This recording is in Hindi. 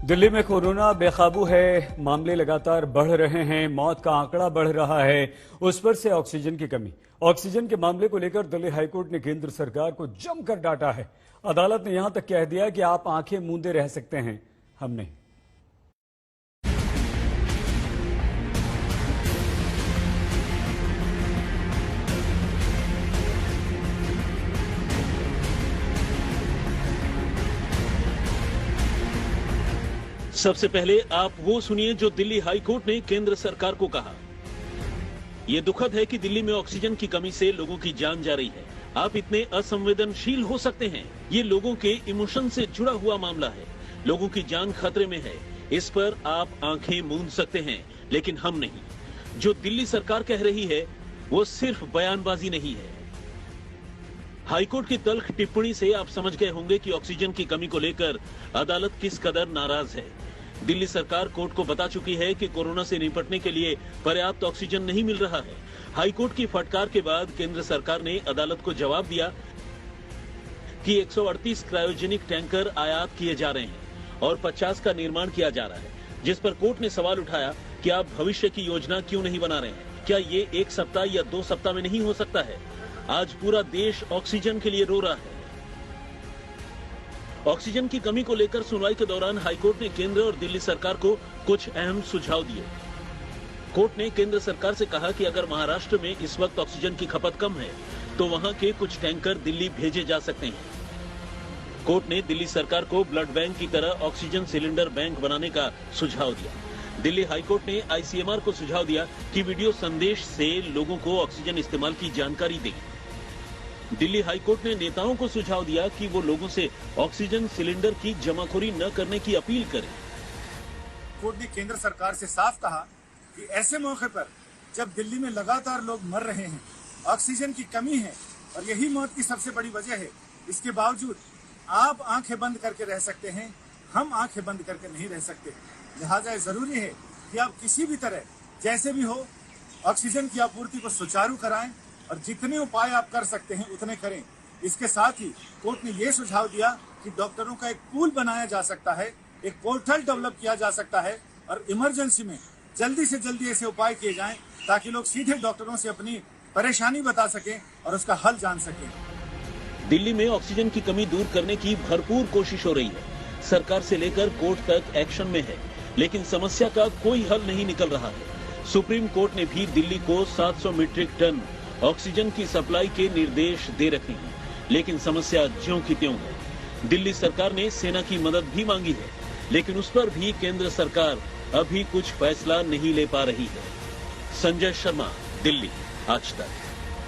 दिल्ली में कोरोना बेकाबू है, मामले लगातार बढ़ रहे हैं, मौत का आंकड़ा बढ़ रहा है। उस पर से ऑक्सीजन की कमी। ऑक्सीजन के मामले को लेकर दिल्ली हाईकोर्ट ने केंद्र सरकार को जमकर डांटा है। अदालत ने यहां तक कह दिया कि आप आंखें मूंदे रह सकते हैं, हम नहीं। सबसे पहले आप वो सुनिए जो दिल्ली हाई कोर्ट ने केंद्र सरकार को कहा। ये दुखद है कि दिल्ली में ऑक्सीजन की कमी से लोगों की जान जा रही है। आप इतने असंवेदनशील हो सकते हैं। ये लोगों के इमोशन से जुड़ा हुआ मामला है। लोगों की जान खतरे में है। इस पर आप आंखें मूंद सकते हैं, लेकिन हम नहीं। जो दिल्ली सरकार कह रही है वो सिर्फ बयानबाजी नहीं है। हाईकोर्ट की तल्ख टिप्पणी से आप समझ गए होंगे कि ऑक्सीजन की कमी को लेकर अदालत किस कदर नाराज है। दिल्ली सरकार कोर्ट को बता चुकी है कि कोरोना से निपटने के लिए पर्याप्त ऑक्सीजन नहीं मिल रहा है। हाईकोर्ट की फटकार के बाद केंद्र सरकार ने अदालत को जवाब दिया कि 138 क्रायोजेनिक टैंकर आयात किए जा रहे हैं और 50 का निर्माण किया जा रहा है, जिस पर कोर्ट ने सवाल उठाया कि आप भविष्य की योजना क्यों नहीं बना रहे हैं? क्या ये 1 सप्ताह या 2 सप्ताह में नहीं हो सकता है? आज पूरा देश ऑक्सीजन के लिए रो रहा है। ऑक्सीजन की कमी को लेकर सुनवाई के दौरान हाईकोर्ट ने केंद्र और दिल्ली सरकार को कुछ अहम सुझाव दिए। कोर्ट ने केंद्र सरकार से कहा कि अगर महाराष्ट्र में इस वक्त ऑक्सीजन की खपत कम है तो वहां के कुछ टैंकर दिल्ली भेजे जा सकते हैं। कोर्ट ने दिल्ली सरकार को ब्लड बैंक की तरह ऑक्सीजन सिलेंडर बैंक बनाने का सुझाव दिया। दिल्ली हाईकोर्ट ने आईसीएमआर को सुझाव दिया कि वीडियो संदेश से लोगों को ऑक्सीजन इस्तेमाल की जानकारी दें। दिल्ली हाईकोर्ट ने नेताओं को सुझाव दिया कि वो लोगों से ऑक्सीजन सिलेंडर की जमाखोरी न करने की अपील करें। कोर्ट ने केंद्र सरकार से साफ कहा कि ऐसे मौके पर जब दिल्ली में लगातार लोग मर रहे हैं, ऑक्सीजन की कमी है और यही मौत की सबसे बड़ी वजह है, इसके बावजूद आप आंखें बंद करके रह सकते हैं, हम आंखें बंद करके नहीं रह सकते। लिहाजा जरूरी है कि आप किसी भी तरह जैसे भी हो ऑक्सीजन की आपूर्ति को सुचारू कराएं और जितने उपाय आप कर सकते हैं उतने करें। इसके साथ ही कोर्ट ने यह सुझाव दिया कि डॉक्टरों का एक पूल बनाया जा सकता है, एक पोर्टल डेवलप किया जा सकता है और इमरजेंसी में जल्दी से जल्दी ऐसे उपाय किए जाएं ताकि लोग सीधे डॉक्टरों से अपनी परेशानी बता सकें और उसका हल जान सकें। दिल्ली में ऑक्सीजन की कमी दूर करने की भरपूर कोशिश हो रही है। सरकार से लेकर कोर्ट तक एक्शन में है, लेकिन समस्या का कोई हल नहीं निकल रहा है। सुप्रीम कोर्ट ने भी दिल्ली को 700 मीट्रिक टन ऑक्सीजन की सप्लाई के निर्देश दे रखे हैं, लेकिन समस्या ज्यों की त्यों है। दिल्ली सरकार ने सेना की मदद भी मांगी है, लेकिन उस पर भी केंद्र सरकार अभी कुछ फैसला नहीं ले पा रही है। संजय शर्मा, दिल्ली, आज तक।